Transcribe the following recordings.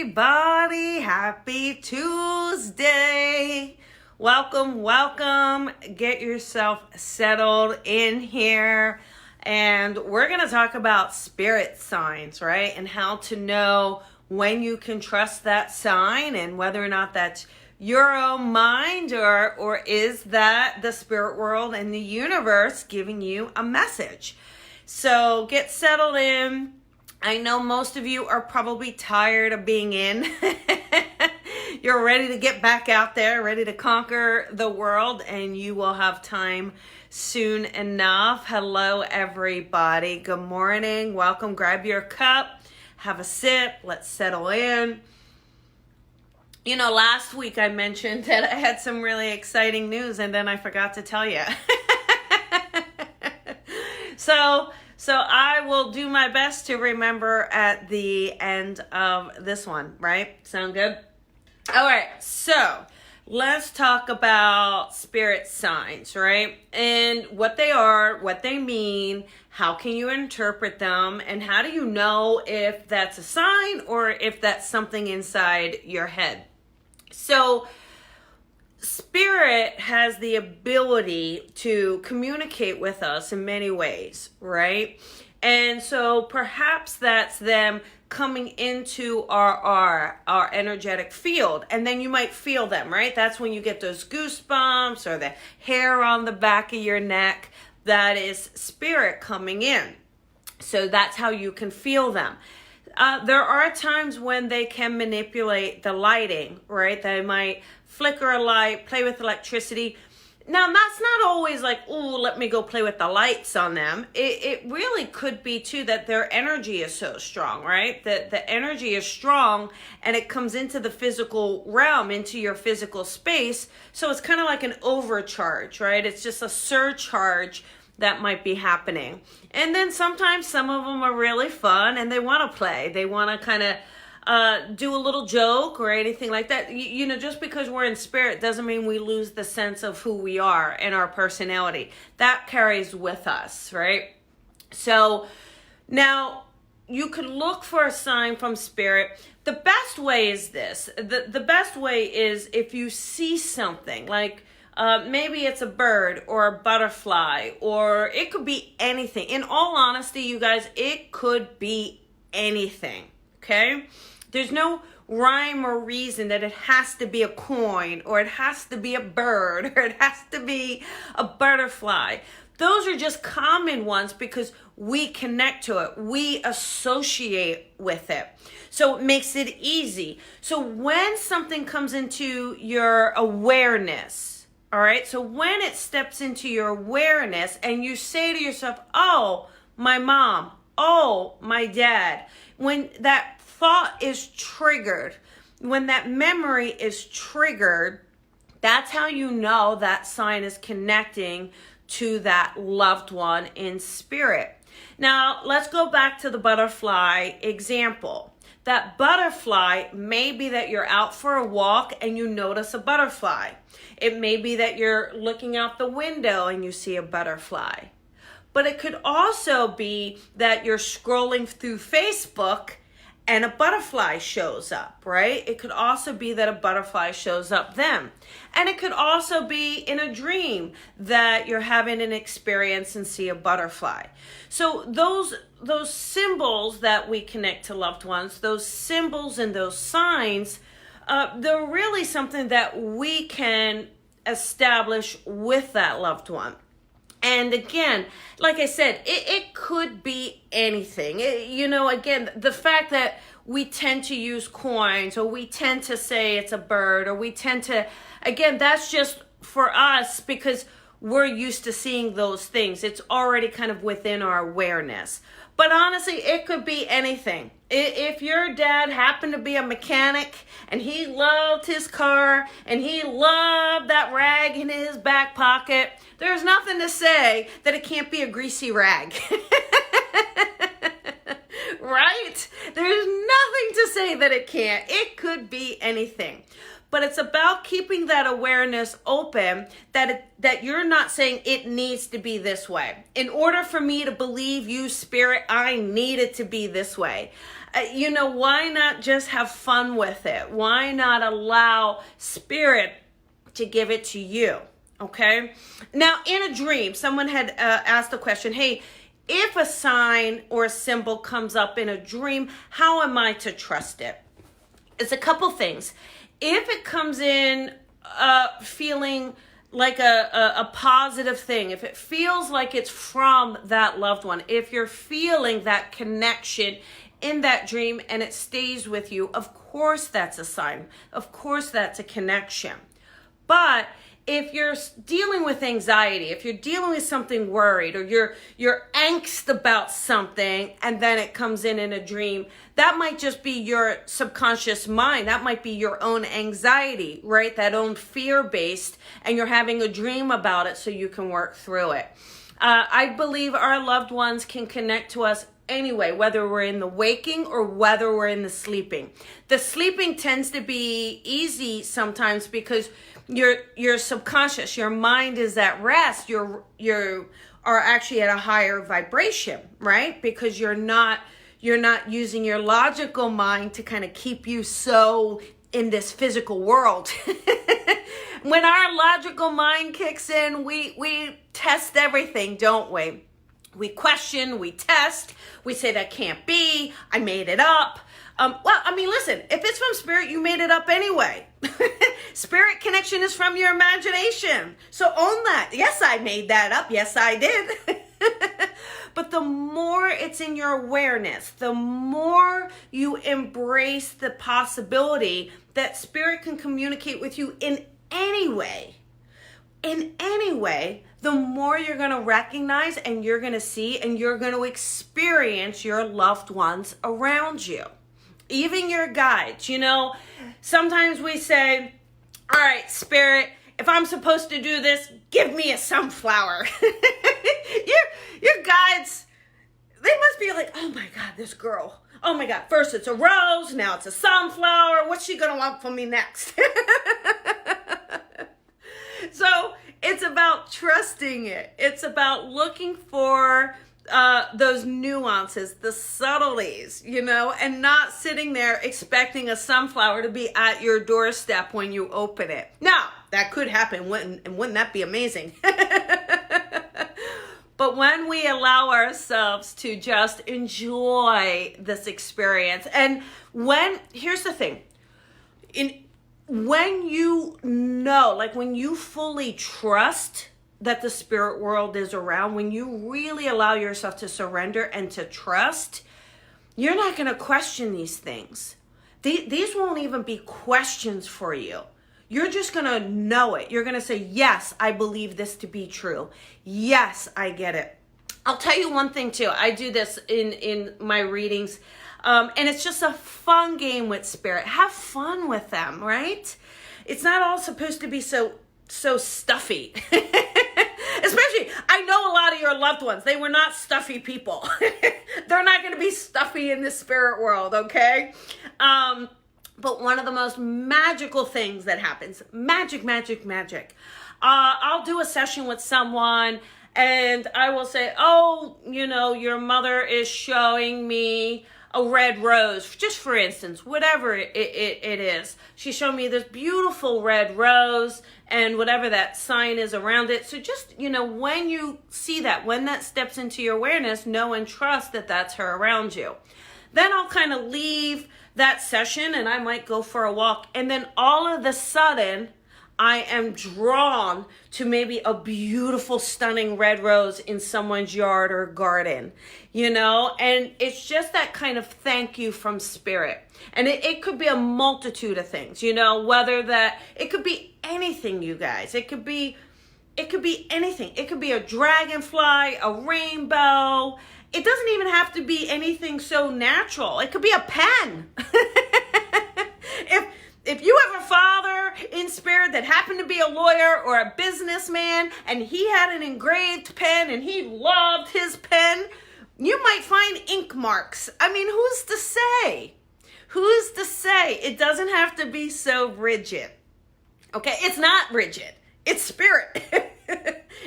everybody. Happy Tuesday. Welcome. Get yourself settled in here. And we're going to talk about spirit signs, right? And how to know when you can trust that sign and whether or not that's your own mind or is that the spirit world and the universe giving you a message. So get settled in. I know most of you are probably tired of being in. You're ready to get back out there, ready to conquer the world, and you will have time soon enough. Hello, everybody. Good morning. Welcome. Grab your cup. Have a sip. Let's settle in. You know, last week I mentioned that I had some really exciting news, and then I forgot to tell you. So I will do my best to remember at the end of this one, right? Sound good? All right, so let's talk about spirit signs, right? And what they are, what they mean, how can you interpret them, and how do you know if that's a sign or if that's something inside your head? So spirit has the ability to communicate with us in many ways, right? And so perhaps that's them coming into our energetic field, and then you might feel them, right? That's when you get those goosebumps or the hair on the back of your neck. That is spirit coming in. So that's how you can feel them. There are times when they can manipulate the lighting, right? They might flicker a light, play with electricity. Now, that's not always like, oh, let me go play with the lights on them. It really could be, too, that their energy is so strong, right? That the energy is strong and it comes into the physical realm, into your physical space. So it's kind of like an overcharge, right? It's just a surcharge that might be happening. And then sometimes some of them are really fun and they want to play. They want to kind of do a little joke or anything like that. You know, just because we're in spirit doesn't mean we lose the sense of who we are and our personality. That carries with us, right? So now you could look for a sign from spirit. The best way is this. The best way is if you see something like maybe it's a bird or a butterfly, or it could be anything. In all honesty, you guys, it could be anything, okay? There's no rhyme or reason that it has to be a coin, or it has to be a bird, or it has to be a butterfly. Those are just common ones because we connect to it. We associate with it. So it makes it easy. So when something comes into your awareness, all right, so when it steps into your awareness and you say to yourself, oh, my mom, oh, my dad, when that thought is triggered, when that memory is triggered, that's how you know that sign is connecting to that loved one in spirit. Now, let's go back to the butterfly example. That butterfly may be that you're out for a walk and you notice a butterfly. It may be that you're looking out the window and you see a butterfly. But it could also be that you're scrolling through Facebook and a butterfly shows up, right? It could also be that a butterfly shows up then. And it could also be in a dream that you're having an experience and see a butterfly. So those symbols that we connect to loved ones, those symbols and those signs, they're really something that we can establish with that loved one. And again, like I said, it could be anything. Again, the fact that we tend to use coins, or we tend to say it's a bird, or we tend to, again, that's just for us because we're used to seeing those things. It's already kind of within our awareness. But honestly, it could be anything. If your dad happened to be a mechanic and he loved his car and he loved that rag in his back pocket, there's nothing to say that it can't be a greasy rag. Right? There's nothing to say that it can't. It could be anything. but it's about keeping that awareness open that you're not saying it needs to be this way. In order for me to believe you, Spirit, I need it to be this way. Why not just have fun with it? Why not allow Spirit to give it to you? Okay. Now, in a dream, someone had asked the question, hey, if a sign or a symbol comes up in a dream, how am I to trust it? It's a couple things. If it comes in feeling like a positive thing, if it feels like it's from that loved one, if you're feeling that connection in that dream and it stays with you, of course that's a sign. Of course that's a connection. But if you're dealing with anxiety, if you're dealing with something worried, or you're angst about something, and then it comes in a dream, that might just be your subconscious mind. That might be your own anxiety, right? That own fear-based, and you're having a dream about it so you can work through it. I believe our loved ones can connect to us anyway, whether we're in the waking or whether we're in the sleeping. The sleeping tends to be easy sometimes because your subconscious, your mind is at rest. You are actually at a higher vibration, right? Because you're not using your logical mind to kind of keep you so in this physical world. When our logical mind kicks in, we test everything, don't we? We question, we test, we say that can't be, I made it up. Listen, if it's from Spirit, you made it up anyway. Spirit connection is from your imagination. So own that. Yes, I made that up. Yes, I did. But the more it's in your awareness, the more you embrace the possibility that Spirit can communicate with you in any way, the more you're going to recognize and you're going to see and you're going to experience your loved ones around you. Even your guides, sometimes we say, all right, Spirit, if I'm supposed to do this, give me a sunflower. your guides, they must be like, oh my God, this girl. Oh my God, first it's a rose, now it's a sunflower. What's she going to want from me next? So it's about trusting it. It's about looking for those nuances, the subtleties, and not sitting there expecting a sunflower to be at your doorstep when you open it. Now, that could happen, wouldn't that be amazing? But when we allow ourselves to just enjoy this experience, and here's the thing, when you know, like when you fully trust that the spirit world is around, when you really allow yourself to surrender and to trust, you're not going to question these things. These won't even be questions for you. You're just going to know it. You're going to say, yes, I believe this to be true. Yes, I get it. I'll tell you one thing too. I do this in my readings. And it's just a fun game with spirit. Have fun with them, right? It's not all supposed to be so stuffy. Especially, I know a lot of your loved ones. They were not stuffy people. They're not going to be stuffy in the spirit world, okay? But one of the most magical things that happens, magic. I'll do a session with someone and I will say, oh, your mother is showing me a red rose, just for instance, whatever it is. She showed me this beautiful red rose and whatever that sign is around it. So just, when you see that, when that steps into your awareness, know and trust that that's her around you. Then I'll kind of leave that session and I might go for a walk. And then all of a sudden, I am drawn to maybe a beautiful, stunning red rose in someone's yard or garden, and it's just that kind of thank you from spirit. And it could be a multitude of things, whether that, it could be anything, you guys. It could be anything. It could be a dragonfly, a rainbow. It doesn't even have to be anything so natural. It could be a pen. If you have a father in spirit that happened to be a lawyer or a businessman and he had an engraved pen and he loved his pen, you might find ink marks. Who's to say? Who's to say? It doesn't have to be so rigid, Okay, it's not rigid. It's spirit.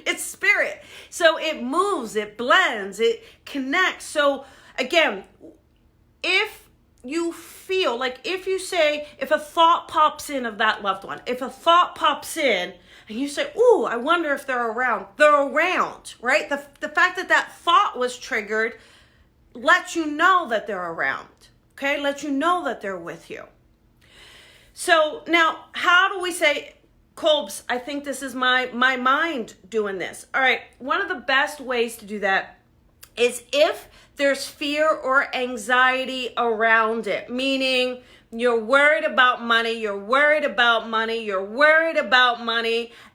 It's spirit. So it moves, it blends, it connects. So again, if you feel like, if you say, if a thought pops in of that loved one, if a thought pops in and you say, ooh, I wonder if they're around, right? The fact that that thought was triggered lets you know that they're around, okay? Lets you know that they're with you. So now, how do we say, Colbs, I think this is my mind doing this. All right, one of the best ways to do that is if there's fear or anxiety around it, meaning you're worried about money,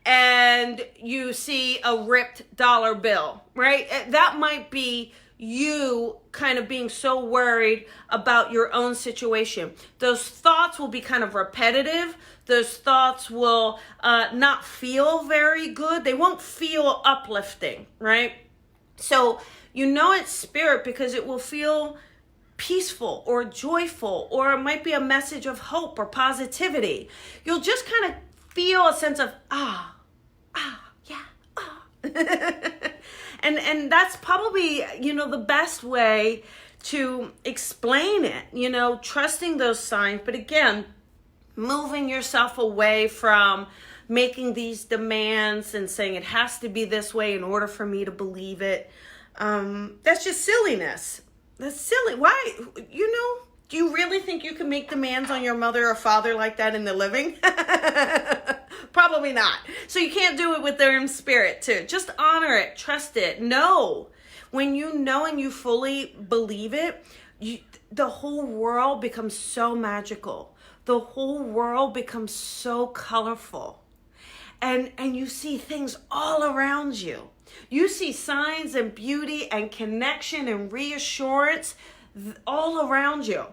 and you see a ripped dollar bill, right? That might be you kind of being so worried about your own situation. Those thoughts will be kind of repetitive. Those thoughts will not feel very good. They won't feel uplifting, right? So you know it's spirit because it will feel peaceful or joyful, or it might be a message of hope or positivity. You'll just kind of feel a sense of, And that's probably, the best way to explain it, trusting those signs. But again, moving yourself away from making these demands and saying it has to be this way in order for me to believe it. That's just silliness. That's silly. Why? Do you really think you can make demands on your mother or father like that in the living? Probably not. So you can't do it with their own spirit too. Just honor it. Trust it. Know. When you know and you fully believe it, the whole world becomes so magical. The whole world becomes so colorful. And you see things all around you. You see signs and beauty and connection and reassurance all around you.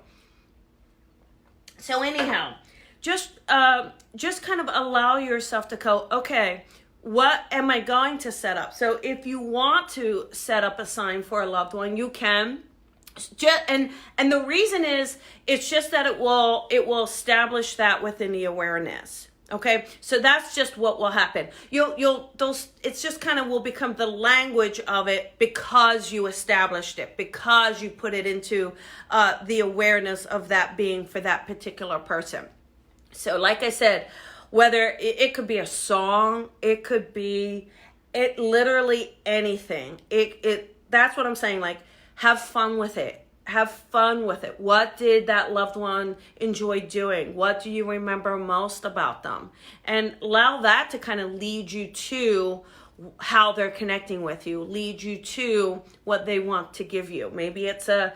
So anyhow, just kind of allow yourself to go, okay, what am I going to set up? So if you want to set up a sign for a loved one, you can. And the reason is, it's just that it will establish that within the awareness. Okay, so that's just what will happen. It's just kind of will become the language of it because you established it, because you put it into the awareness of that being for that particular person. So like I said, whether it could be a song, it could be literally anything. That's what I'm saying. Like, have fun with it. Have fun with it. What did that loved one enjoy doing? What do you remember most about them? And allow that to kind of lead you to how they're connecting with you, lead you to what they want to give you. Maybe it's a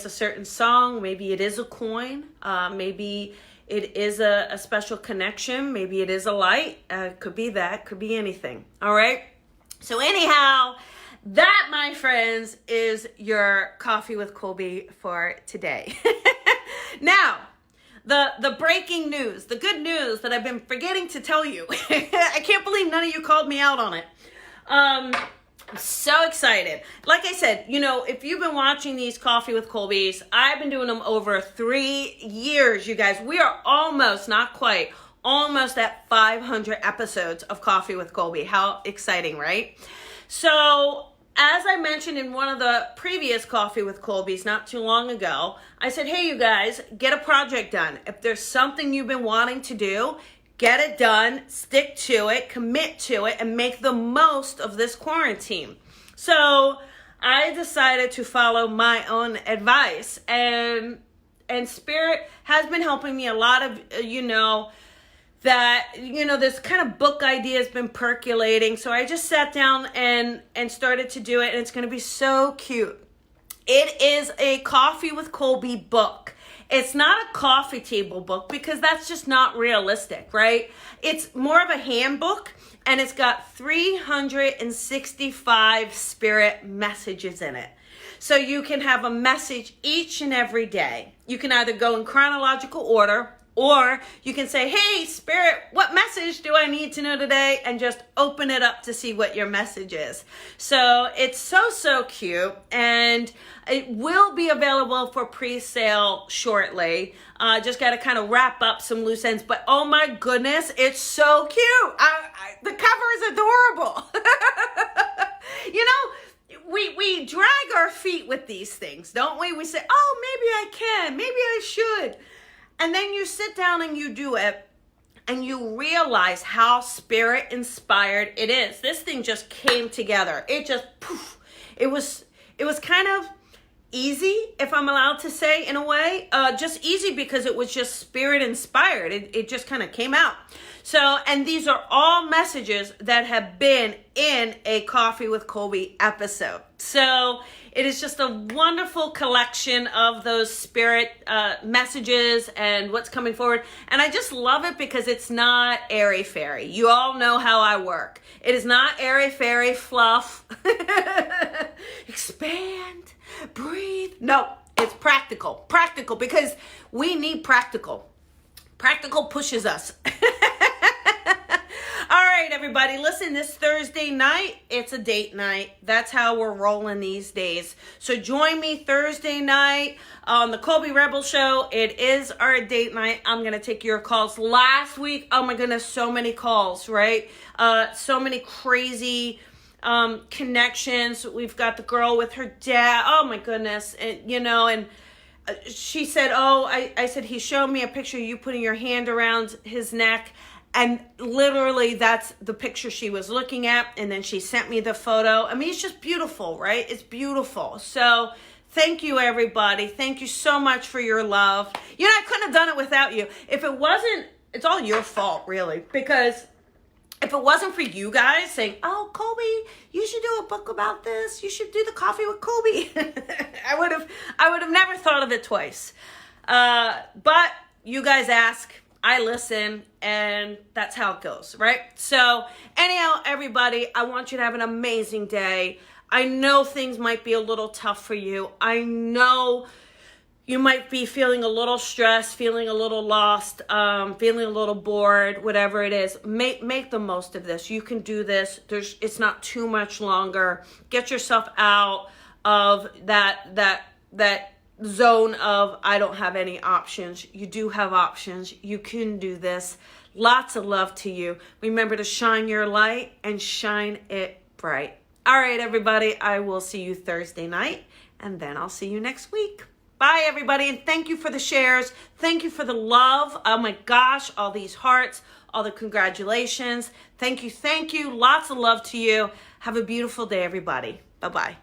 certain song, maybe it is a coin, maybe it is a special connection, maybe it is a light, could be that, could be anything. All right. So anyhow, that, my friends, is your Coffee with Colby for today. Now, the breaking news, the good news that I've been forgetting to tell you. I can't believe none of you called me out on it. I'm so excited. Like I said, if you've been watching these Coffee with Colbys, I've been doing them over 3 years, you guys. We are almost, not quite, almost at 500 episodes of Coffee with Colby. How exciting, right? So, as I mentioned in one of the previous Coffee with Colbys not too long ago, I said, hey, you guys, get a project done. If there's something you've been wanting to do, get it done, stick to it, commit to it, and make the most of this quarantine. So I decided to follow my own advice, and Spirit has been helping me a lot of, this kind of book idea has been percolating. So I just sat down and started to do it, and it's going to be so cute. It is a Coffee with Colby book. It's not a coffee table book because that's just not realistic, right? It's more of a handbook, and it's got 365 spirit messages in it. So you can have a message each and every day. You can either go in chronological order, Or you can say, hey, Spirit, what message do I need to know today? And just open it up to see what your message is. So it's so cute. And it will be available for pre-sale shortly. Just got to kind of wrap up some loose ends. But oh my goodness, it's so cute. The cover is adorable. You know, we drag our feet with these things, don't we? We say, oh, maybe I can. Maybe I should. And then you sit down and you do it, and you realize how spirit inspired it is. This thing just came together. It just, poof. It was kind of easy, if I'm allowed to say, in a way. Just easy because it was just spirit inspired. It just kind of came out. So, and these are all messages that have been in a Coffee with Colby episode. So it is just a wonderful collection of those spirit messages and what's coming forward. And I just love it because it's not airy-fairy. You all know how I work. It is not airy-fairy fluff. Expand, breathe. No, it's practical. Practical because we need practical. Practical pushes us. All right, everybody, listen, this Thursday night, it's a date night. That's how we're rolling these days. So join me Thursday night on the Colby Rebel Show. It is our date night. I'm going to take your calls. Last week, oh my goodness, so many calls, right? So many crazy connections. We've got the girl with her dad. Oh my goodness. And, you know, and she said, oh, I said, he showed me a picture of you putting your hand around his neck. And literally that's the picture she was looking at. And then she sent me the photo. I mean, it's just beautiful, right? It's beautiful. So thank you, everybody. Thank you so much for your love. You know, I couldn't have done it without you. If it wasn't, it's all your fault, really. Because if it wasn't for you guys saying, oh, Colby, you should do a book about this. You should do the Coffee with Colby. I would have never thought of it twice. But you guys ask. I listen, and that's how it goes, right? So anyhow, everybody, I want you to have an amazing day. I know things might be a little tough for you. I know you might be feeling a little stressed, feeling a little lost, feeling a little bored, whatever it is. Make the most of this. You can do this. It's not too much longer. Get yourself out of that zone of I don't have any options. You do have options. You can do this. Lots of love to you. Remember to shine your light and shine it bright. All right, everybody. I will see you Thursday night, and then I'll see you next week. Bye, everybody, and thank you for the shares. Thank you for the love. Oh my gosh, all these hearts, all the congratulations. Thank you. Lots of love to you. Have a beautiful day, everybody. Bye-bye.